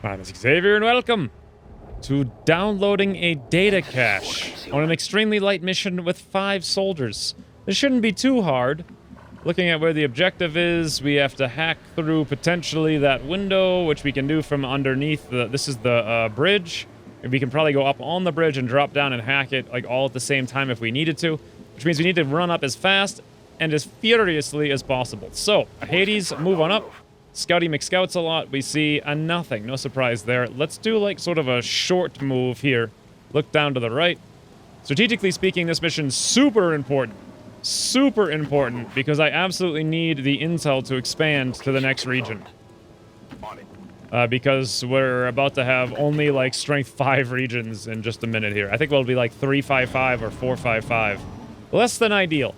I'm Xavier and welcome to downloading a data cache on an extremely light mission with 5 soldiers. This shouldn't be too hard. Looking at where the objective is, we have to hack through potentially that window, which we can do from underneath this is the bridge. And we can probably go up on the bridge and drop down and hack it like all at the same time if we needed to, which means we need to run up as fast and as furiously as possible. So, Hades, move on up. Scouty McScouts a lot. We see a nothing. No surprise there. Let's do like sort of a short move here. Look down to the right. Strategically speaking, this mission's super important. Super important because I absolutely need the intel to expand to the next region. Because we're about to have only like strength 5 regions in just a minute here. I think we'll be like 355 or 455. Less than ideal.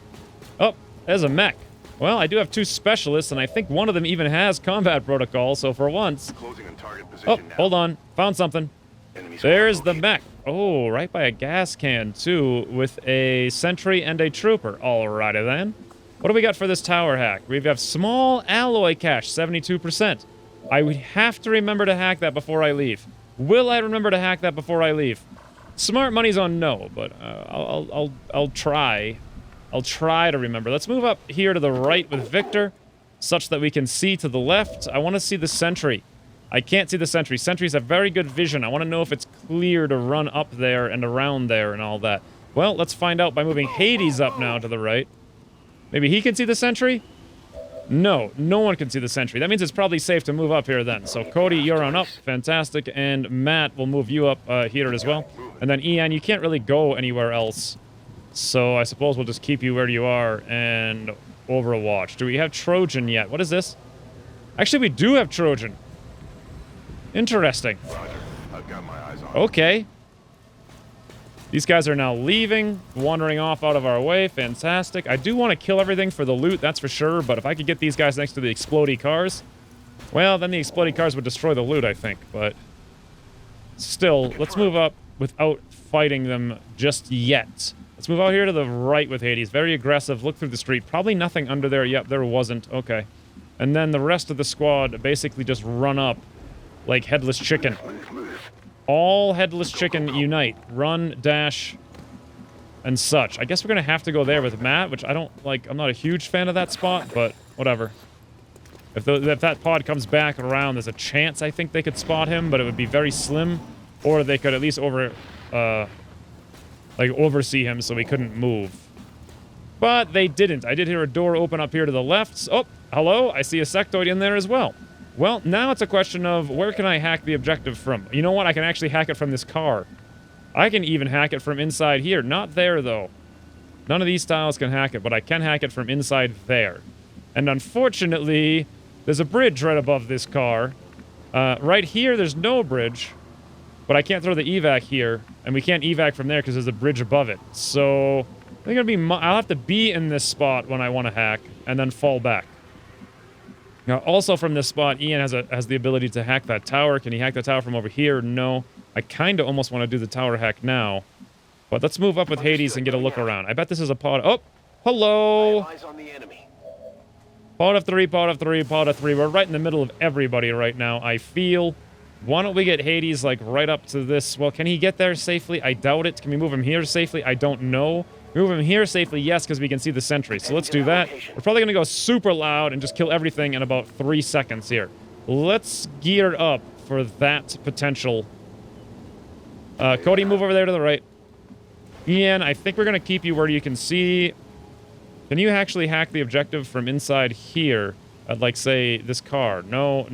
Oh, there's a mech. Well, I do have 2 specialists, and I think one of them even has combat protocol, so for once... Oh, hold on. Found something. There's the mech. Oh, right by a gas can, too, with a sentry and a trooper. Alrighty, then. What do we got for this tower hack? We have small alloy cache, 72%. I would have to remember to hack that before I leave. Will I remember to hack that before I leave? Smart money's on no, but I'll try. I'll try to remember. Let's move up here to the right with Victor, such that we can see to the left. I want to see the sentry. I can't see the sentry. Sentries have very good vision. I want to know if it's clear to run up there and around there and all that. Well, let's find out by moving Hades up now to the right. Maybe he can see the sentry? No, no one can see the sentry. That means it's probably safe to move up here then. So Cody, you're on up. Fantastic. And Matt, will move you up here as well. And then Ian, you can't really go anywhere else. So I suppose we'll just keep you where you are and Overwatch. Do we have Trojan yet? What is this? Actually, we do have Trojan. Interesting. Okay. These guys are now leaving, wandering off out of our way. Fantastic. I do want to kill everything for the loot, that's for sure. But if I could get these guys next to the explodey cars, well, then the explodey cars would destroy the loot, I think. But still, let's move up without fighting them just yet. Let's move out here to the right with Hades. Very aggressive. Look through the street. Probably nothing under there. Yep, there wasn't. Okay. And then the rest of the squad basically just run up like headless chicken. All headless chicken unite. Run, dash, and such. I guess we're going to have to go there with Matt, which I don't like. I'm not a huge fan of that spot, but whatever. If that pod comes back around, there's a chance I think they could spot him, but it would be very slim. Or they could at least oversee him so he couldn't move. But they didn't. I did hear a door open up here to the left. Oh, hello. I see a sectoid in there as well. Well, now it's a question of where can I hack the objective from? You know what? I can actually hack it from this car. I can even hack it from inside here. Not there, though. None of these styles can hack it, but I can hack it from inside there. And unfortunately, there's a bridge right above this car. Right here, there's no bridge. But I can't throw the evac here, and we can't evac from there because there's a bridge above it. So, I think I'll have to be in this spot when I want to hack, and then fall back. Now, also from this spot, Ian has the ability to hack that tower. Can he hack the tower from over here? No. I kind of almost want to do the tower hack now. But let's move up with Hades and get a look around. I bet this is a pod. Oh, hello! Pod of 3, pod of 3, pod of 3. We're right in the middle of everybody right now, I feel. Why don't we get Hades, like, right up to this? Well, can he get there safely? I doubt it. Can we move him here safely? I don't know. Move him here safely, yes, because we can see the sentry. So let's do that. We're probably going to go super loud and just kill everything in about 3 seconds here. Let's gear up for that potential. Cody, move over there to the right. Ian, I think we're going to keep you where you can see. Can you actually hack the objective from inside here? I'd like, say, this car. No. It's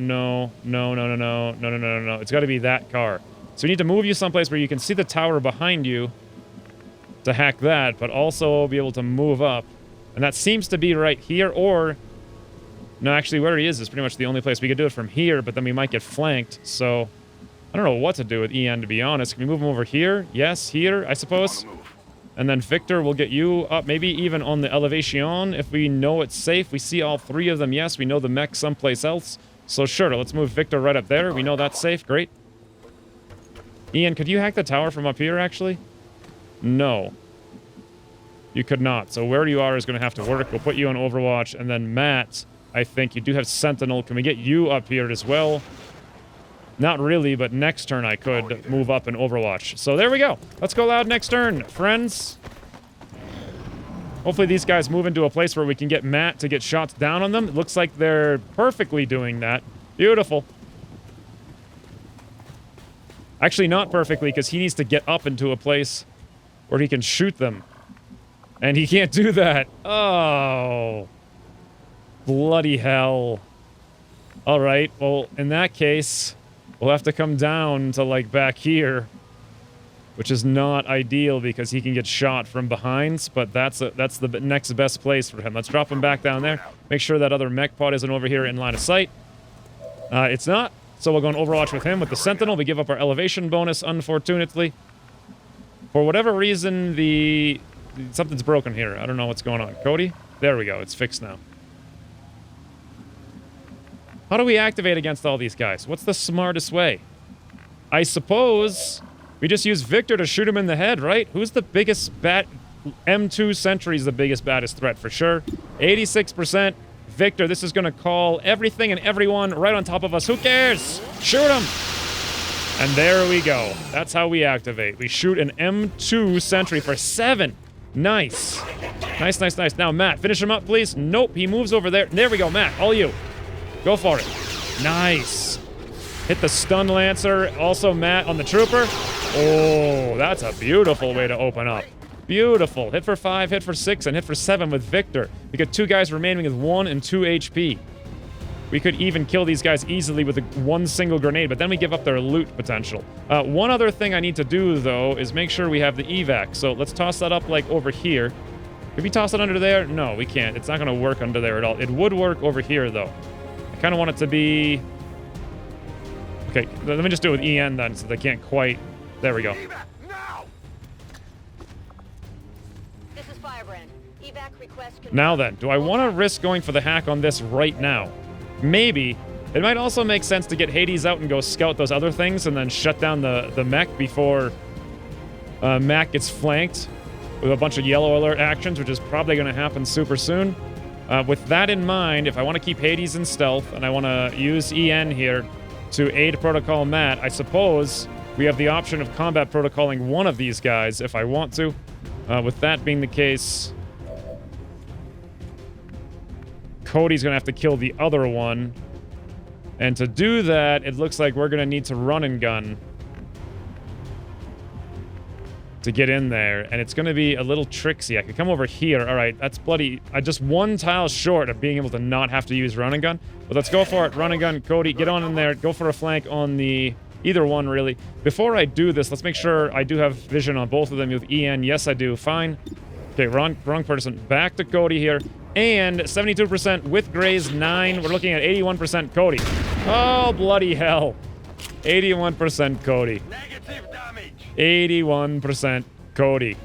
got to be that car. So we need to move you someplace where you can see the tower behind you to hack that, but also be able to move up. And that seems to be right here, or... No, actually, where he is pretty much the only place. We could do it from here, but then we might get flanked, so... I don't know what to do with Ian, to be honest. Can we move him over here? Yes, here, I suppose. And then Victor will get you up, maybe even on the elevation, if we know it's safe. We see all 3 of them, yes. We know the mech someplace else. So sure, let's move Victor right up there. We know that's safe, great. Ian, could you hack the tower from up here, actually? No. You could not. So where you are is going to have to work. We'll put you on Overwatch. And then Matt, I think you do have Sentinel. Can we get you up here as well? Not really, but next turn I could move up in Overwatch. So there we go. Let's go loud next turn, friends. Hopefully these guys move into a place where we can get Matt to get shots down on them. It looks like they're perfectly doing that. Beautiful. Actually, not perfectly, because he needs to get up into a place where he can shoot them. And he can't do that. Oh. Bloody hell. All right, well, in that case, we'll have to come down to, like, back here, which is not ideal because he can get shot from behind, but that's the next best place for him. Let's drop him back down there. Make sure that other mech pod isn't over here in line of sight. It's not, so we'll go on Overwatch with him. With the Sentinel, we give up our elevation bonus, unfortunately. For whatever reason, something's broken here. I don't know what's going on. Cody? There we go. It's fixed now. How do we activate against all these guys? What's the smartest way? I suppose we just use Victor to shoot him in the head, right? Who's the biggest M2 Sentry's the biggest, baddest threat for sure. 86%. Victor, this is going to call everything and everyone right on top of us. Who cares? Shoot him! And there we go. That's how we activate. We shoot an M2 Sentry for 7. Nice. Nice, nice, nice. Now, Matt, finish him up, please. Nope, he moves over there. There we go, Matt. All you. Go for it. Nice. Hit the stun lancer. Also, Matt on the trooper. Oh, that's a beautiful way to open up. Beautiful. Hit for 5, hit for 6, and hit for 7 with Victor. We got 2 guys remaining with 1 and 2 HP. We could even kill these guys easily with one single grenade, but then we give up their loot potential. One other thing I need to do, though, is make sure we have the evac. So let's toss that up, like, over here. Can we toss it under there? No, we can't. It's not going to work under there at all. It would work over here, though. I kind of want it to be... Okay, let me just do it with EN, then, so they can't quite... There we go. This is Firebrand. Evac request confirmed. Now then, do I want to risk going for the hack on this right now? Maybe. It might also make sense to get Hades out and go scout those other things and then shut down the mech before Mac gets flanked with a bunch of yellow alert actions, which is probably going to happen super soon. With that in mind, if I want to keep Hades in stealth and I want to use EN here to aid Protocol Matt, I suppose we have the option of combat protocoling one of these guys if I want to. With that being the case, Cody's going to have to kill the other one. And to do that, it looks like we're going to need to run and gun to get in there. And it's going to be a little tricksy. I could come over here. All right, that's bloody... just one tile short of being able to not have to use run and gun. But let's go for it. Run and gun. Cody, get on in there. Go for a flank on the... Either one, really. Before I do this, let's make sure I do have vision on both of them with EN. Yes, I do. Fine. Okay, wrong person. Back to Cody here. And 72% with Graze 9. We're looking at 81% Cody. Oh, bloody hell. 81% Cody. Negative damage. 81% Cody.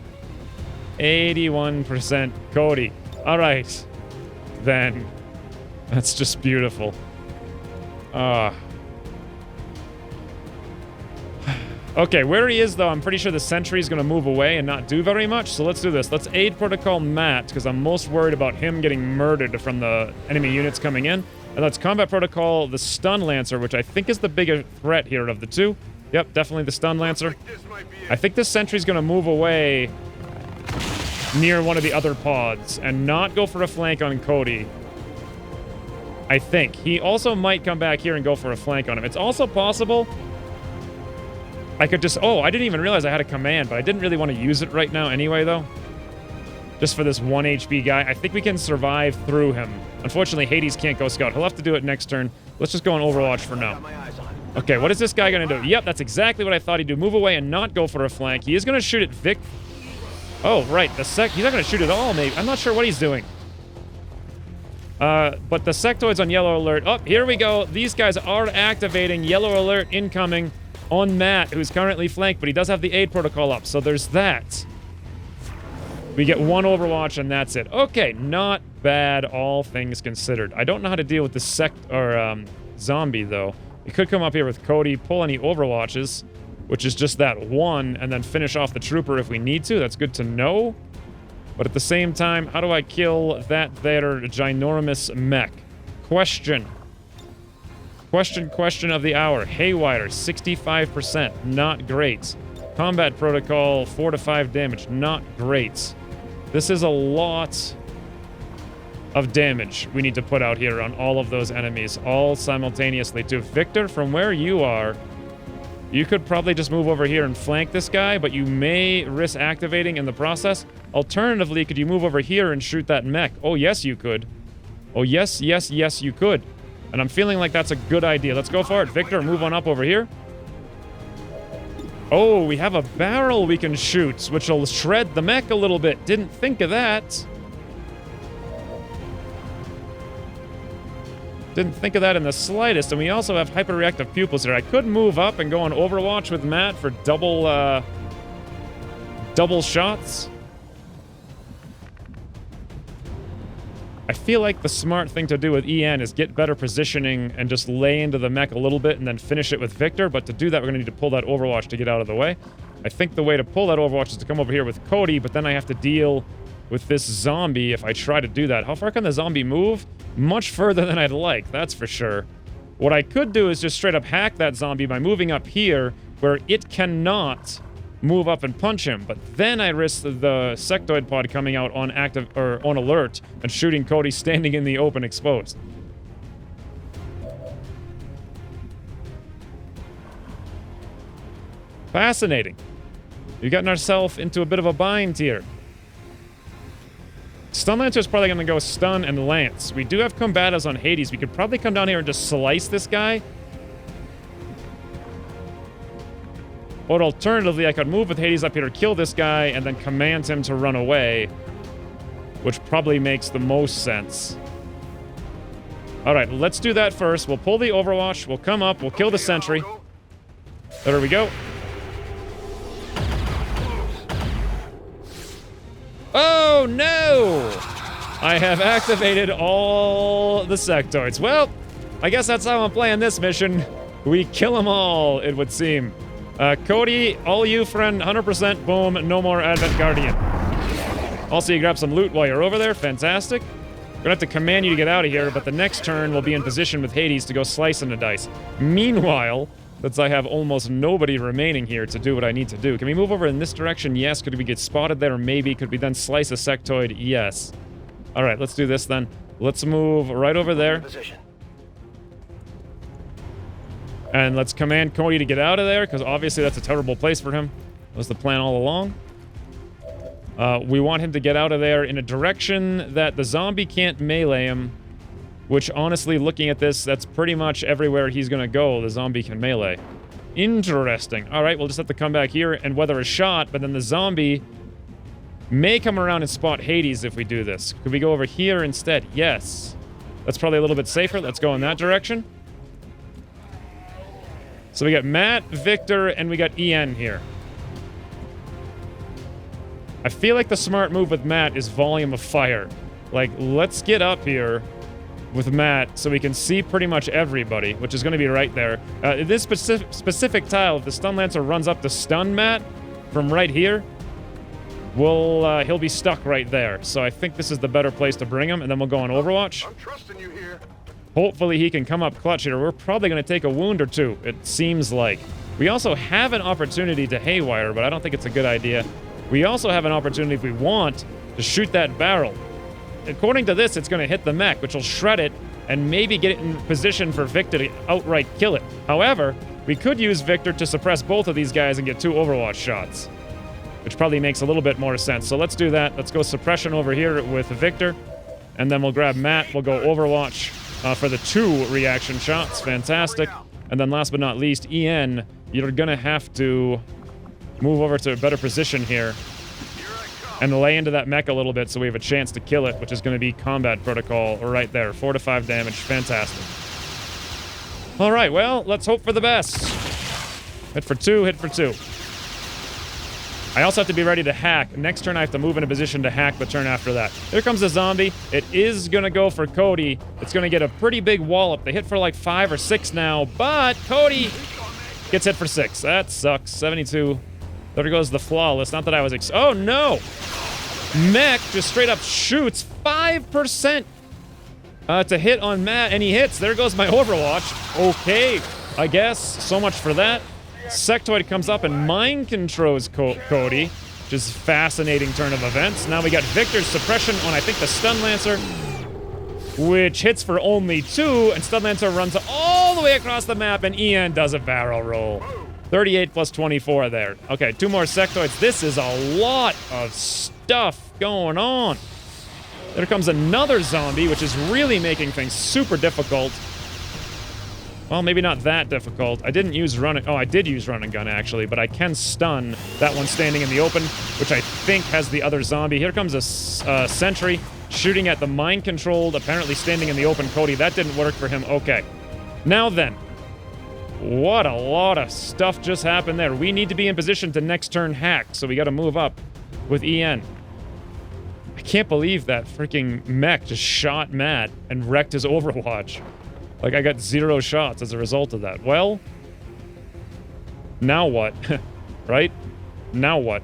81% Cody. All right. Then. That's just beautiful. Okay, where he is, though, I'm pretty sure the sentry is going to move away and not do very much. So let's do this. Let's aid Protocol Matt, because I'm most worried about him getting murdered from the enemy units coming in. And let's combat Protocol the Stun Lancer, which I think is the bigger threat here of the two. Yep, definitely the Stun Lancer. I think this sentry's going to move away near one of the other pods and not go for a flank on Cody. I think. He also might come back here and go for a flank on him. It's also possible... I could just... Oh, I didn't even realize I had a command, but I didn't really want to use it right now anyway, though. Just for this 1 HP guy. I think we can survive through him. Unfortunately, Hades can't go scout. He'll have to do it next turn. Let's just go on Overwatch for now. Okay, what is this guy going to do? Yep, that's exactly what I thought he'd do. Move away and not go for a flank. He is going to shoot at Vic... Oh, right. He's not going to shoot at all, maybe. I'm not sure what he's doing. But the sectoid's on yellow alert. Oh, here we go. These guys are activating. Yellow alert incoming on Matt, who's currently flanked, but he does have the aid protocol up, so there's that. We get 1 Overwatch, and that's it. Okay, not bad, all things considered. I don't know how to deal with the zombie, though. We could come up here with Cody, pull any Overwatches, which is just that 1, and then finish off the trooper if we need to. That's good to know. But at the same time, how do I kill that there ginormous mech? Question. Question of the hour. Haywire, 65%. Not great. Combat protocol, 4 to 5 damage. Not great. This is a lot of damage we need to put out here on all of those enemies, all simultaneously too. Victor, from where you are, you could probably just move over here and flank this guy, but you may risk activating in the process. Alternatively, could you move over here and shoot that mech? Oh, yes, you could. Oh, yes, yes, yes, you could. And I'm feeling like that's a good idea. Let's go for it. Victor, move on up over here. Oh, we have a barrel we can shoot, which will shred the mech a little bit. Didn't think of that. Didn't think of that in the slightest. And we also have hyperreactive pupils here. I could move up and go on Overwatch with Matt for double shots. I feel like the smart thing to do with EN is get better positioning and just lay into the mech a little bit and then finish it with Victor. But to do that, we're going to need to pull that Overwatch to get out of the way. I think the way to pull that Overwatch is to come over here with Cody, but then I have to deal with this zombie if I try to do that. How far can the zombie move? Much further than I'd like, that's for sure. What I could do is just straight up hack that zombie by moving up here where it cannot move up and punch him, but then I risk the sectoid pod coming out on active or on alert and shooting Cody standing in the open exposed. Fascinating. We've gotten ourselves into a bit of a bind here. Stun Lancer is probably going to go stun and lance. We do have combatives on Hades. We could probably come down here and just slice this guy. Or alternatively, I could move with Hades up here to kill this guy and then command him to run away, which probably makes the most sense. All right, let's do that first. We'll pull the Overwatch. We'll come up. We'll kill the sentry. There we go. Oh, no! I have activated all the sectoids. Well, I guess that's how I'm playing this mission. We kill them all, it would seem. Cody, all you, friend, 100%, boom, no more Advent Guardian. Also, you grab some loot while you're over there. Fantastic. We're gonna have to command you to get out of here, but the next turn we'll be in position with Hades to go slice into dice. Meanwhile, since I have almost nobody remaining here to do what I need to do. Can we move over in this direction? Yes. Could we get spotted there? Maybe. Could we then slice a sectoid? Yes. All right, let's do this then. Let's move right over there. And let's command Cody to get out of there, because obviously that's a terrible place for him. That was the plan all along. We want him to get out of there in a direction that the zombie can't melee him, which honestly, looking at this, that's pretty much everywhere he's going to go, the zombie can melee. Interesting. All right, we'll just have to come back here and weather a shot, but then the zombie may come around and spot Hades if we do this. Could we go over here instead? Yes. That's probably a little bit safer. Let's go in that direction. So we got Matt, Victor, and we got EN here. I feel like the smart move with Matt is volume of fire. Like, let's get up here with Matt so we can see pretty much everybody, which is going to be right there. This specific tile, if the Stun Lancer runs up to stun Matt from right here, he'll be stuck right there. So I think this is the better place to bring him, and then we'll go on Overwatch. I'm trusting you here. Hopefully he can come up clutch here. We're probably going to take a wound or two, it seems like. We also have an opportunity to haywire, but I don't think it's a good idea. We also have an opportunity, if we want, to shoot that barrel. According to this, it's going to hit the mech, which will shred it and maybe get it in position for Victor to outright kill it. However, we could use Victor to suppress both of these guys and get 2 Overwatch shots, which probably makes a little bit more sense. So let's do that. Let's go suppression over here with Victor, and then we'll grab Matt. We'll go Overwatch for the 2 reaction shots. Fantastic. And then last but not least, EN, you're going to have to move over to a better position here and lay into that mech a little bit so we have a chance to kill it, which is going to be combat protocol right there. 4 to 5 damage. Fantastic. All right, well, let's hope for the best. Hit for 2, hit for 2. I also have to be ready to hack. Next turn, I have to move in a position to hack the turn after that. Here comes the zombie. It is going to go for Cody. It's going to get a pretty big wallop. They hit for like 5 or 6 now, but Cody gets hit for 6. That sucks. 72. There goes the flawless. Not that I was oh, no! Mech just straight up shoots 5%. to hit on Matt, and he hits. There goes my Overwatch. Okay, I guess. So much for that. Sectoid comes up and mind controls Cody, which is a fascinating turn of events. Now we got Victor's suppression on, I think, the Stun Lancer, which hits for only 2, and Stun Lancer runs all the way across the map, and Ian does a barrel roll. 38 plus 24 there. Okay, 2 more sectoids. This is a lot of stuff going on. There comes another zombie, which is really making things super difficult. Well, maybe not that difficult. I didn't use run. Oh, I did use run and gun, actually, but I can stun that one standing in the open, which I think has the other zombie. Here comes a sentry shooting at the mind-controlled, apparently standing in the open Cody. That didn't work for him. Okay. Now then. What a lot of stuff just happened there. We need to be in position to next turn hack, so we got to move up with EN. I can't believe that freaking mech just shot Matt and wrecked his Overwatch. Like, I got 0 shots as a result of that. Well, now what? Right? Now what?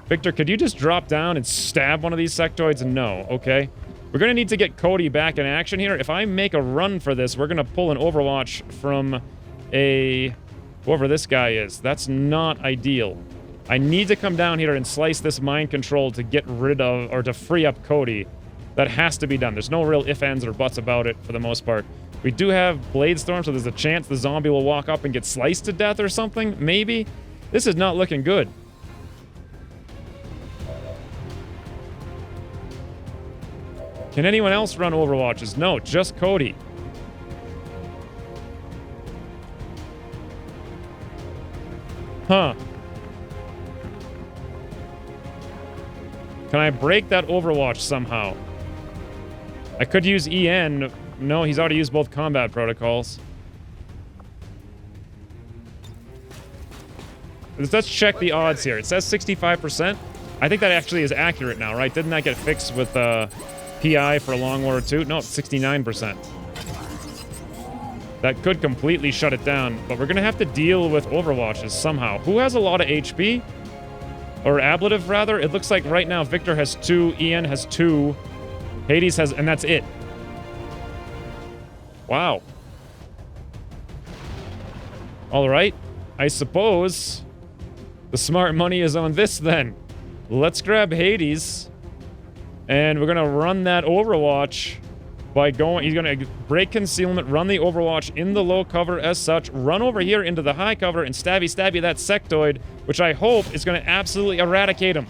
Victor, could you just drop down and stab one of these sectoids? No, okay. We're going to need to get Cody back in action here. If I make a run for this, we're going to pull an Overwatch from whoever this guy is. That's not ideal. I need to come down here and slice this mind control to get rid of, or to free up Cody. That has to be done. There's no real ifs, ands, or buts about it for the most part. We do have Blade Storm, so there's a chance the zombie will walk up and get sliced to death or something. Maybe. This is not looking good. Can anyone else run Overwatches? No, just Cody. Huh. Can I break that Overwatch somehow? I could use EN. No, he's already used both combat protocols. Let's check the odds here. It says 65%. I think that actually is accurate now, right? Didn't that get fixed with PI for Long War 2? No, it's 69%. That could completely shut it down, but we're going to have to deal with Overwatches somehow. Who has a lot of HP? Or ablative, rather? It looks like right now Victor has 2, Ian has 2, Hades has... and that's it. Wow. Alright. I suppose the smart money is on this, then. Let's grab Hades, and we're going to run that Overwatch by going... he's going to break concealment, run the Overwatch in the low cover as such, run over here into the high cover, and stabby that sectoid, which I hope is going to absolutely eradicate him.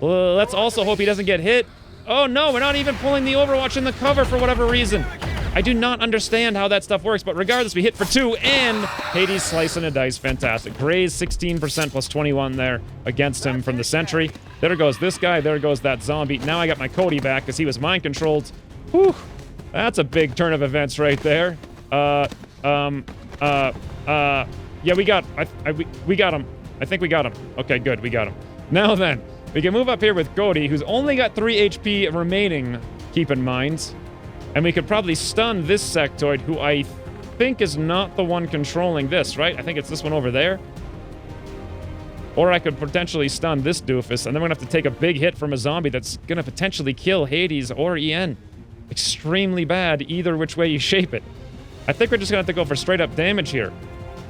Let's also hope he doesn't get hit. Oh no, we're not even pulling the Overwatch in the cover for whatever reason. I do not understand how that stuff works, but regardless, we hit for 2, and Hades slicing a dice. Fantastic. Graze 16% plus 21 there against him from the sentry. There goes this guy. There goes that zombie. Now I got my Cody back because he was mind-controlled. Whew. That's a big turn of events right there. Yeah, we got him. I think we got him. Okay, good, we got him. Now then, we can move up here with Cody, who's only got 3 HP remaining, keep in mind. And we could probably stun this sectoid, who I think is not the one controlling this, right? I think it's this one over there. Or I could potentially stun this doofus, and then we're gonna have to take a big hit from a zombie that's gonna potentially kill Hades or EN. Extremely bad, either which way you shape it. I think we're just gonna have to go for straight up damage here.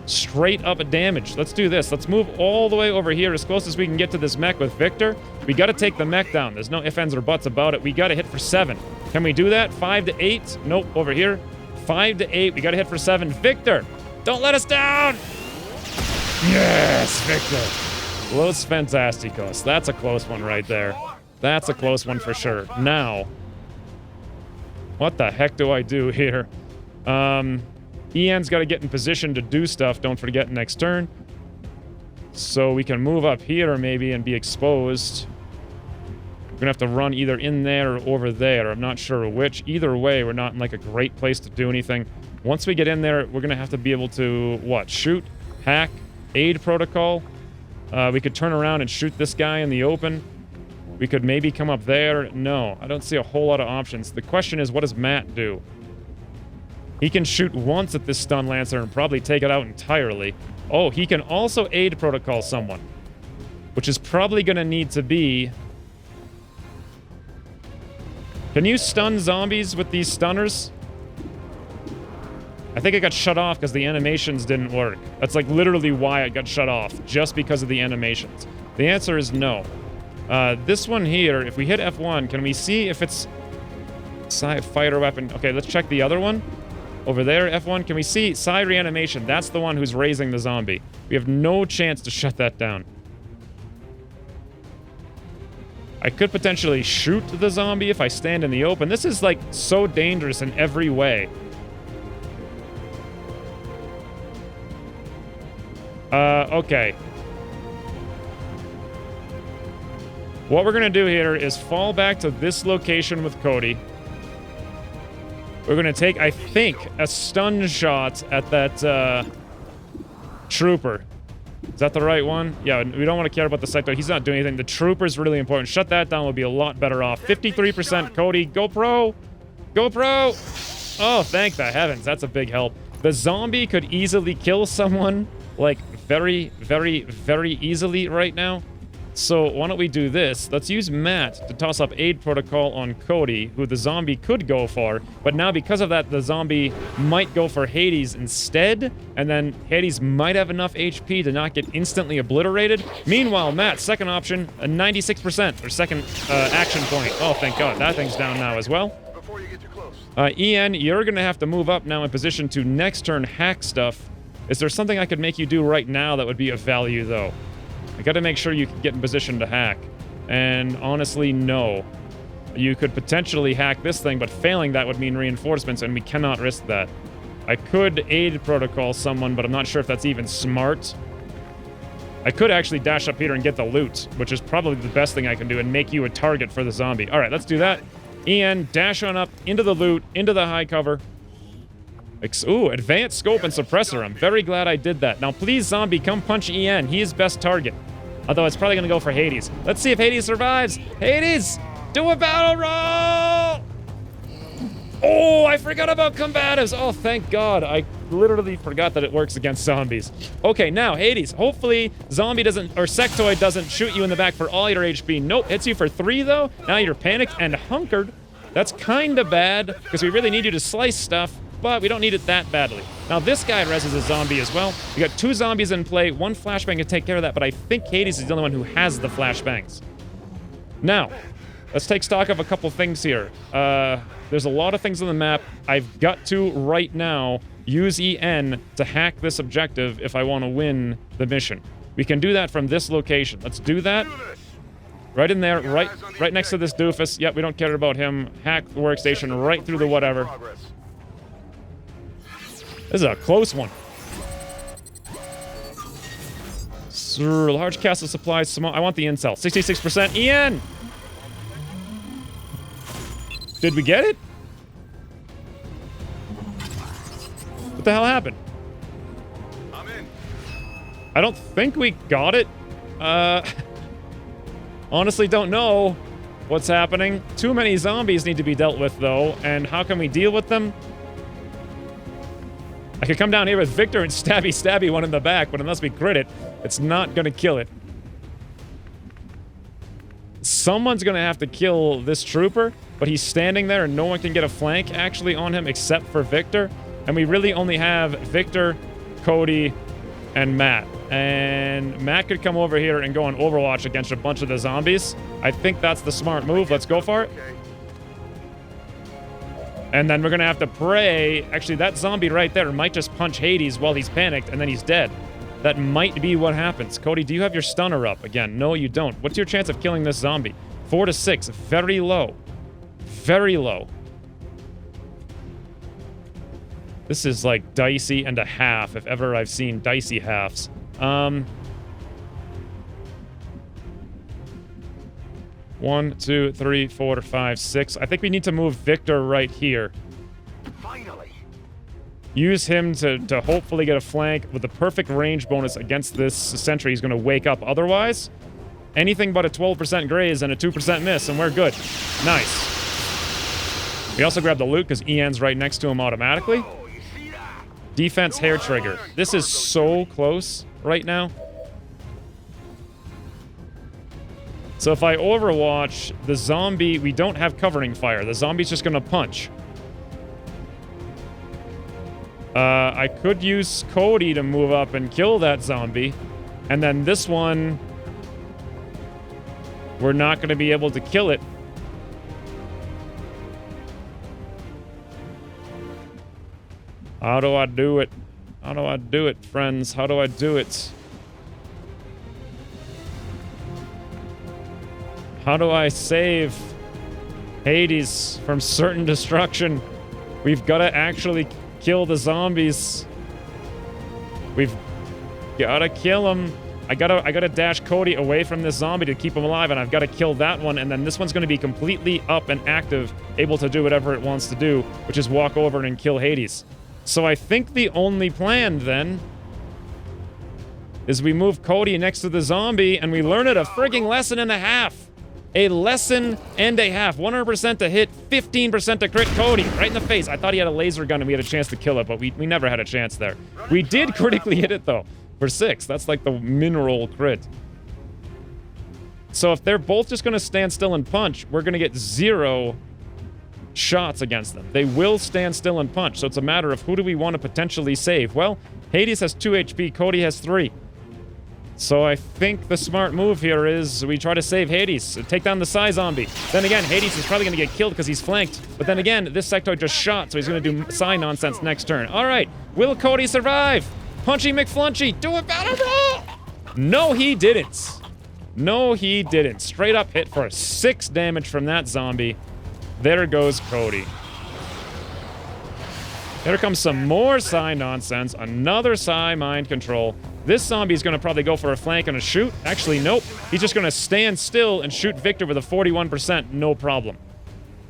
Straight up damage. Let's do this. Let's move all the way over here as close as we can get to this mech with Victor. We gotta take the mech down. There's no ifs, ands, or buts about it. We gotta hit for 7. Can we do that? 5 to 8? Nope, over here. 5 to 8. We gotta hit for 7. Victor! Don't let us down! Yes, Victor! Los Fantasticos. That's a close one right there. That's a close one for sure. Now, what the heck do I do here? Ian's got to get in position to do stuff, don't forget, next turn. So we can move up here maybe and be exposed. We're going to have to run either in there or over there. I'm not sure which. Either way, we're not in like a great place to do anything. Once we get in there, we're going to have to be able to, what, shoot, hack, aid protocol. We could turn around and shoot this guy in the open. We could maybe come up there. No, I don't see a whole lot of options. The question is, what does Matt do? He can shoot once at this stun lancer and probably take it out entirely. Oh, he can also aid protocol someone, which is probably going to need to be... Can you stun zombies with these stunners? I think it got shut off because the animations didn't work. That's like literally why it got shut off, just because of the animations. The answer is no. This one here, if we hit F1, can we see if it's side fighter weapon? Okay, let's check the other one. Over there, F1, can we see side reanimation? That's the one who's raising the zombie. We have no chance to shut that down. I could potentially shoot the zombie if I stand in the open. This is like so dangerous in every way. Okay. What we're gonna do here is fall back to this location with Cody. We're gonna take, I think, a stun shot at that, trooper. Is that the right one? Yeah, we don't want to care about the sector. He's not doing anything. The trooper's really important. Shut that down. We'll be a lot better off. 53%, Cody. Go pro! Go pro! Oh, thank the heavens. That's a big help. The zombie could easily kill someone, like, very, very, very easily right now. So why don't we do this? Let's use Matt to toss up aid protocol on Cody, who the zombie could go for. But now because of that, the zombie might go for Hades instead. And then Hades might have enough HP to not get instantly obliterated. Meanwhile, Matt, second option, a 96%, or second action point. Oh, thank God. That thing's down now as well. Before you get too close. Ian, you're going to have to move up now in position to next turn hack stuff. Is there something I could make you do right now that would be of value, though? I gotta make sure you can get in position to hack. And honestly, no. You could potentially hack this thing, but failing that would mean reinforcements, and we cannot risk that. I could aid protocol someone, but I'm not sure if that's even smart. I could actually dash up here and get the loot, which is probably the best thing I can do, and make you a target for the zombie. Alright, let's do that. Ian, dash on up, into the loot, into the high cover. Ooh, advanced scope and suppressor. I'm very glad I did that. Now, please, zombie, come punch Ian. He is best target. Although it's probably going to go for Hades. Let's see if Hades survives. Hades, do a battle roll! Oh, I forgot about combatives. Oh, thank God. I literally forgot that it works against zombies. Okay, now, Hades. Hopefully, zombie doesn't, or sectoid doesn't shoot you in the back for all your HP. Nope, hits you for 3, though. Now you're panicked and hunkered. That's kind of bad, because we really need you to slice stuff. But we don't need it that badly. Now, this guy reses a zombie as well. We got 2 zombies in play. 1 flashbang to take care of that, but I think Hades is the only one who has the flashbangs. Now, let's take stock of a couple things here. There's a lot of things on the map. I've got to, right now, use EN to hack this objective if I want to win the mission. We can do that from this location. Let's do that. Right in there, right next to this doofus. Yep, we don't care about him. Hack the workstation right through the whatever. This is a close one. Large castle supplies, small. I want the incel. 66%. Ian! Did we get it? What the hell happened? I'm in. I don't think we got it. Honestly, don't know what's happening. Too many zombies need to be dealt with, though. And how can we deal with them? I could come down here with Victor and stabby one in the back, but unless we crit it, it's not gonna kill it. Someone's gonna have to kill this trooper, but he's standing there and no one can get a flank actually on him except for Victor. And we really only have Victor, Cody, and Matt. And Matt could come over here and go on Overwatch against a bunch of the zombies. I think that's the smart move. Let's go for it. And then we're going to have to pray. Actually, that zombie right there might just punch Hades while he's panicked, and then he's dead. That might be what happens. Cody, do you have your stunner up again? No, you don't. What's your chance of killing this zombie? 4 to 6. Very low. Very low. This is like dicey and a half, if ever I've seen dicey halves. 1, 2, 3, 4, 5, 6. I think we need to move Victor right here. Finally. Use him to hopefully get a flank with the perfect range bonus against this sentry. He's going to wake up otherwise. Anything but a 12% graze and a 2% miss, and we're good. Nice. We also grab the loot because Ian's right next to him automatically. Defense hair trigger. This is so close right now. So if I overwatch the zombie, we don't have covering fire. The zombie's just going to punch. I could use Cody to move up and kill that zombie. And then this one, we're not going to be able to kill it. How do I do it? How do I do it, friends? How do I do it? How do I save Hades from certain destruction? We've got to actually kill the zombies. We've got to kill them. I gotta dash Cody away from this zombie to keep him alive, and I've got to kill that one, and then this one's going to be completely up and active, able to do whatever it wants to do, which is walk over and kill Hades. So I think the only plan, then, is we move Cody next to the zombie, and we learn it a frigging lesson and a half. A lesson and a half. 100% to hit, 15% to crit Cody. Right in the face. I thought he had a laser gun and we had a chance to kill it, but we never had a chance there. We did critically hit it, though. For 6. That's like the mineral crit. So if they're both just going to stand still and punch, we're going to get 0 shots against them. They will stand still and punch. So it's a matter of who do we want to potentially save. Well, Hades has 2 HP. Cody has 3. So I think the smart move here is we try to save Hades. Take down the Psy zombie. Then again, Hades is probably going to get killed because he's flanked. But then again, this sectoid just shot, so he's going to do Psy nonsense next turn. All right. Will Cody survive? Punchy McFlunchy, do it better! No, he didn't. No, he didn't. Straight up hit for 6 damage from that zombie. There goes Cody. Here comes some more Psy nonsense. Another Psy mind control. This zombie is going to probably go for a flank and a shoot. Actually, nope. He's just going to stand still and shoot Victor with a 41%. No problem.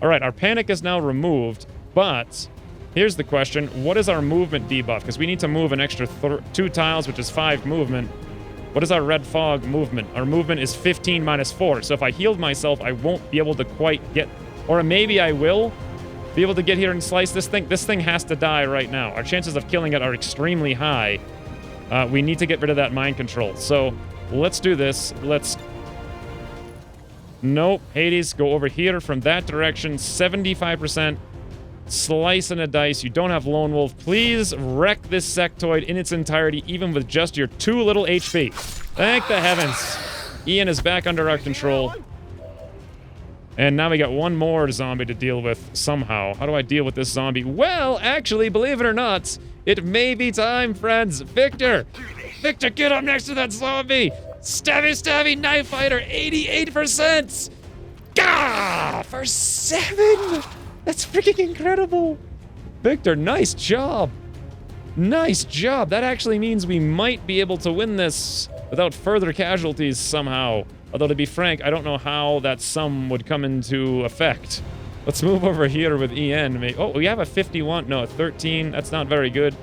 All right, our panic is now removed, but here's the question. What is our movement debuff? Because we need to move an extra 2 tiles, which is 5 movement. What is our red fog movement? Our movement is 15 minus 4. So if I healed myself, I won't be able to quite get... Or maybe I will be able to get here and slice this thing. This thing has to die right now. Our chances of killing it are extremely high. We need to get rid of that mind control. So let's do this. Let's... Nope. Hades, go over here from that direction. 75%. Slice and a dice. You don't have Lone Wolf. Please wreck this sectoid in its entirety, even with just your 2 little HP. Thank the heavens. Ian is back under our control. And now we got one more zombie to deal with somehow. How do I deal with this zombie? Well, actually, believe it or not, it may be time, friends. Victor! Victor, get up next to that zombie! Stabby, stabby, knife fighter, 88%! Gah! For 7! That's freaking incredible! Victor, nice job! Nice job! That actually means we might be able to win this without further casualties somehow. Although, to be frank, I don't know how that sum would come into effect. Let's move over here with EN. Oh, we have a 51. No, a 13. That's not very good.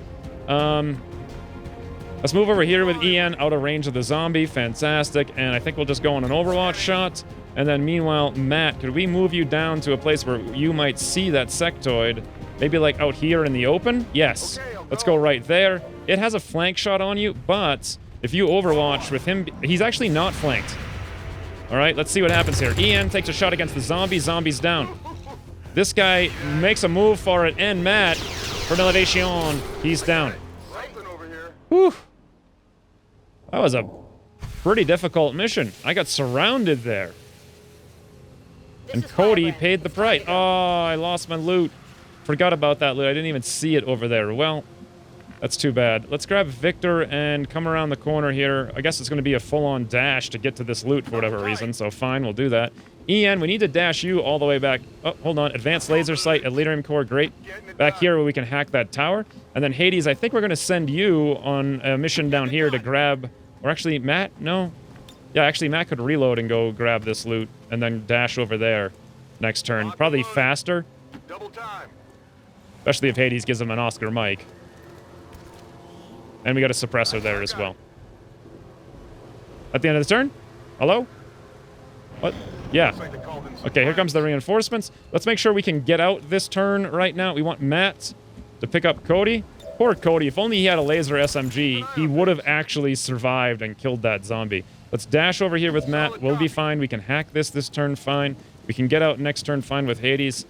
Let's move over here with EN out of range of the zombie. Fantastic. And I think we'll just go on an Overwatch shot. And then meanwhile, Matt, could we move you down to a place where you might see that sectoid? Maybe like out here in the open? Yes. Let's go right there. It has a flank shot on you, but if you Overwatch with him, he's actually not flanked. All right, let's see what happens here. Ian takes a shot against the zombie. Zombie's down. This guy makes a move for it, and Matt, for an elevation, he's down. Whew. That was a pretty difficult mission. I got surrounded there. And Cody paid the price. Oh, I lost my loot. Forgot about that loot. I didn't even see it over there. Well, that's too bad. Let's grab Victor and come around the corner here. I guess it's going to be a full-on dash to get to this loot for whatever reason, so fine, we'll do that. Ian, we need to dash you all the way back. Oh, hold on. Advanced laser sight, Elitarium core, great. Back here where we can hack that tower. And then Hades, I think we're going to send you on a mission down here to grab... Or actually, Matt? No? Yeah, actually, Matt could reload and go grab this loot and then dash over there next turn. Probably faster. Double time. Especially if Hades gives him an Oscar mic. And we got a suppressor there as well. At the end of the turn? Hello? What? Yeah. Okay, here comes the reinforcements. Let's make sure we can get out this turn right now. We want Matt to pick up Cody. Poor Cody. If only he had a laser SMG, he would have actually survived and killed that zombie. Let's dash over here with Matt. We'll be fine. We can hack this turn fine. We can get out next turn fine with Hades.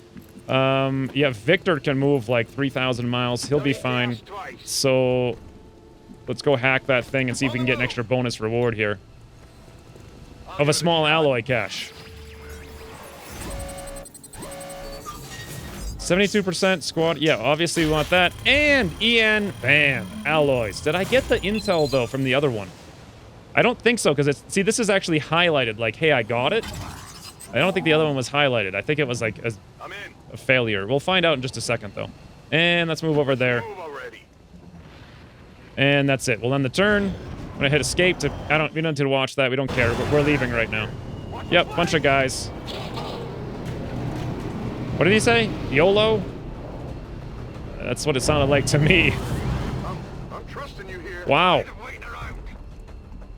Yeah, Victor can move like 3,000 miles. He'll be fine. So let's go hack that thing and see if we can get an extra bonus reward here. Of a small alloy cache. 72% squad. Yeah, obviously we want that. And EN, bam, alloys. Did I get the intel, though, from the other one? I don't think so, because it's... See, this is actually highlighted, like, hey, I got it. I don't think the other one was highlighted. I think it was, like, a failure. We'll find out in just a second, though. And let's move over there. And that's it. We'll end the turn. I'm gonna hit escape to... We don't need to watch that. We don't care. We're leaving right now. Yep, bunch of guys. What did he say? YOLO? That's what it sounded like to me. I'm trusting you here. Wow.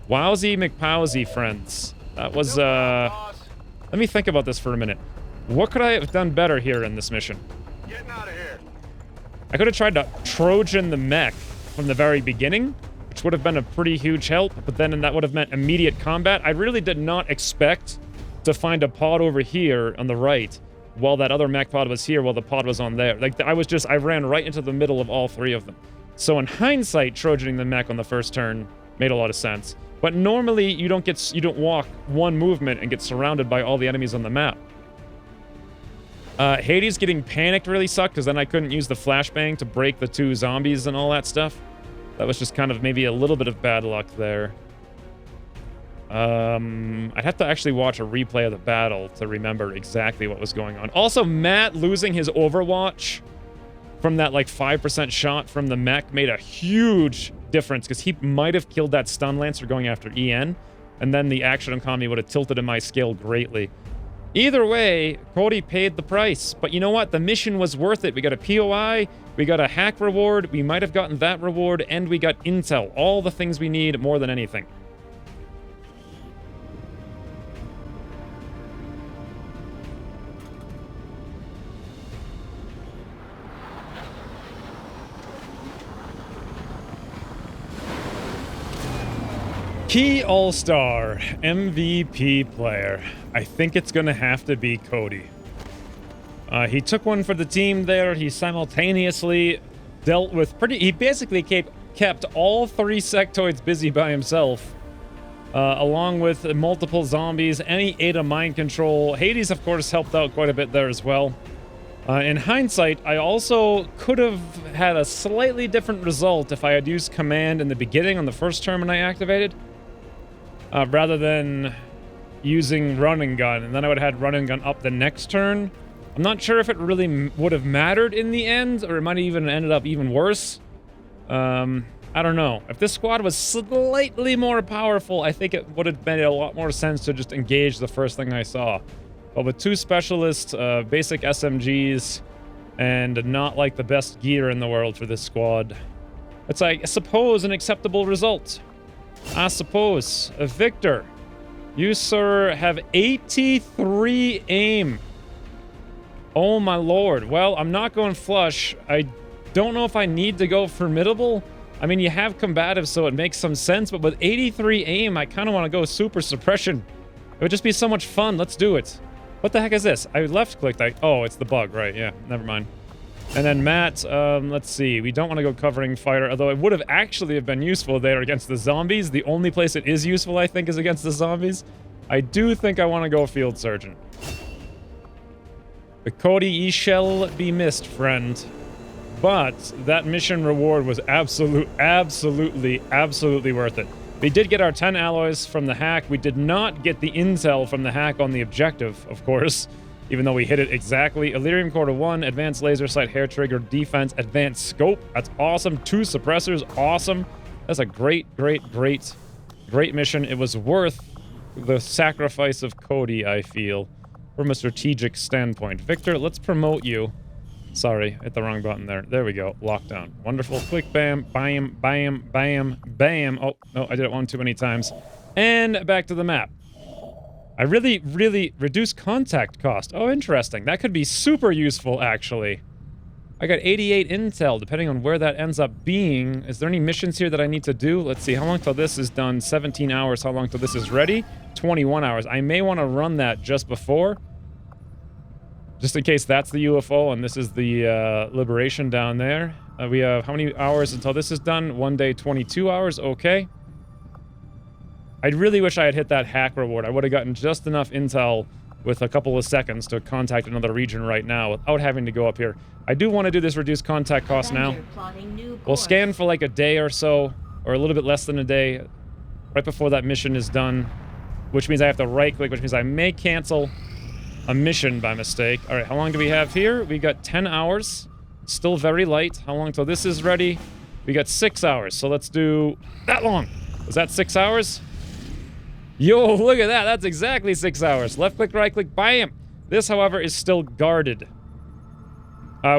Wowsy McPowsy, friends. That was, Let me think about this for a minute. What could I have done better here in this mission? Getting out of here. I could have tried to Trojan the mech from the very beginning, which would have been a pretty huge help, but then that would have meant immediate combat. I really did not expect to find a pod over here on the right while that other mech pod was here, while the pod was on there. Like, I ran right into the middle of all three of them. So in hindsight, Trojaning the mech on the first turn made a lot of sense. But normally, you don't walk one movement and get surrounded by all the enemies on the map. Hades getting panicked really sucked, because then I couldn't use the flashbang to break the 2 zombies and all that stuff. That was just kind of maybe a little bit of bad luck there. I'd have to actually watch a replay of the battle to remember exactly what was going on. Also, Matt losing his Overwatch from that, like, 5% shot from the mech made a huge difference, because he might have killed that stun lancer going after EN, and then the action economy would have tilted in my scale greatly. Either way, Cody paid the price. But you know what? The mission was worth it. We got a POI, we got a hack reward, we might have gotten that reward, and we got intel. All the things we need more than anything. Key All-Star MVP player. I think it's gonna have to be Cody. He took one for the team there. He simultaneously dealt with he basically kept all 3 sectoids busy by himself, along with multiple zombies, and he ate a mind control. Hades, of course, helped out quite a bit there as well. In hindsight, I also could have had a slightly different result if I had used command in the beginning on the first turn when I activated. Rather than using run and gun, and then I would have had run and gun up the next turn. I'm not sure if it really would have mattered in the end, or it might have even ended up even worse. I don't know. If this squad was slightly more powerful, I think it would have made a lot more sense to just engage the first thing I saw. But with 2 specialists, basic SMGs, and not like the best gear in the world for this squad, it's, I suppose, an acceptable result. I suppose. Victor, you, sir, have 83 aim. Oh, my lord. Well, I'm not going flush. I don't know if I need to go formidable. I mean, you have combative, so it makes some sense, but with 83 aim, I kind of want to go super suppression. It would just be so much fun. Let's do it. What the heck is this? I left-clicked. Oh, it's the bug, right. Yeah, never mind. And then Matt, let's see. We don't want to go covering fire, although it would have actually been useful there against the zombies. The only place it is useful, I think, is against the zombies. I do think I want to go field sergeant. But Cody, ye shall be missed, friend. But that mission reward was absolutely worth it. We did get our 10 alloys from the hack. We did not get the intel from the hack on the objective, of course. Even though we hit it exactly. Elerium Quarter 1, Advanced Laser Sight, Hair Trigger, Defense, Advanced Scope. That's awesome. 2 suppressors. Awesome. That's a great mission. It was worth the sacrifice of Cody, I feel, from a strategic standpoint. Victor, let's promote you. Sorry, hit the wrong button there. There we go. Lockdown. Wonderful. Quick bam, bam, bam, bam, bam. Oh, no, I did it one too many times. And back to the map. I really reduced contact cost. Oh, interesting. That could be super useful, actually. I got 88 intel, depending on where that ends up being. Is there any missions here that I need to do? Let's see. How long till this is done? 17 hours. How long till this is ready? 21 hours. I may want to run that just before. Just in case that's the UFO and this is the Liberation down there. We have how many hours until this is done? 1 day, 22 hours. Okay. I really wish I had hit that hack reward. I would have gotten just enough intel with a couple of seconds to contact another region right now without having to go up here. I do want to do this reduced contact cost now. We'll scan for like a day or so, or a little bit less than a day, right before that mission is done, which means I have to right-click, which means I may cancel a mission by mistake. All right, how long do we have here? We got 10 hours. Still very light. How long till this is ready? We got 6 hours, so let's do that long. Was that 6 hours? Yo, look at that. That's exactly 6 hours. Left click, right click, bam. This, however, is still guarded.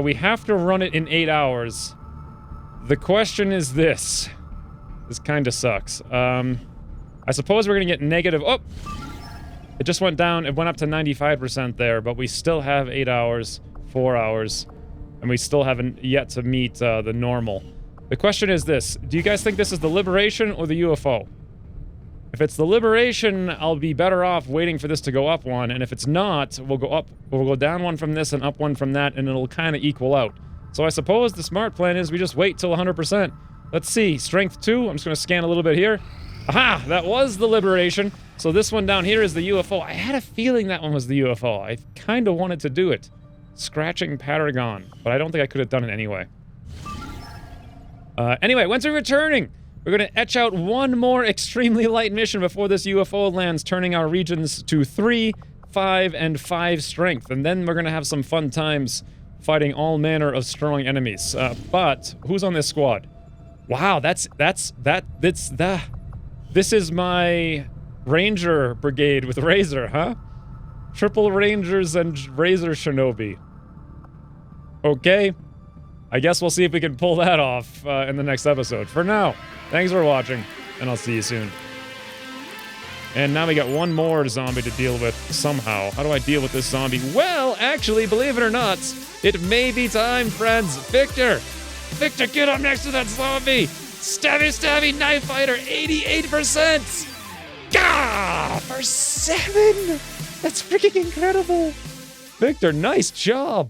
We have to run it in 8 hours. The question is this. This kind of sucks. I suppose we're going to get negative... Oh! It just went down. It went up to 95% there, but we still have 8 hours, 4 hours, and we still haven't yet to meet the normal. The question is this. Do you guys think this is the Liberation or the UFO? If it's the Liberation, I'll be better off waiting for this to go up one, and if it's not, we'll go up, we'll go down one from this and up one from that, and it'll kind of equal out. So I suppose the smart plan is we just wait till 100%. Let's see, Strength 2, I'm just going to scan a little bit here. Aha, that was the Liberation. So this one down here is the UFO. I had a feeling that one was the UFO. I kind of wanted to do it. Scratching Paragon, but I don't think I could have done it anyway. Anyway, once we're returning, we're going to etch out one more extremely light mission before this UFO lands, turning our regions to 3, 5, and 5 strength. And then we're going to have some fun times fighting all manner of strong enemies. But who's on this squad? Wow, this is my Ranger Brigade with Razor, huh? Triple Rangers and Razor Shinobi. Okay. I guess we'll see if we can pull that off in the next episode. For now, thanks for watching, and I'll see you soon. And now we got one more zombie to deal with somehow. How do I deal with this zombie? Well, actually, believe it or not, it may be time, friends. Victor! Victor, get up next to that zombie! Stabby, stabby, knife fighter, 88%! Gah! For 7! That's freaking incredible! Victor, nice job!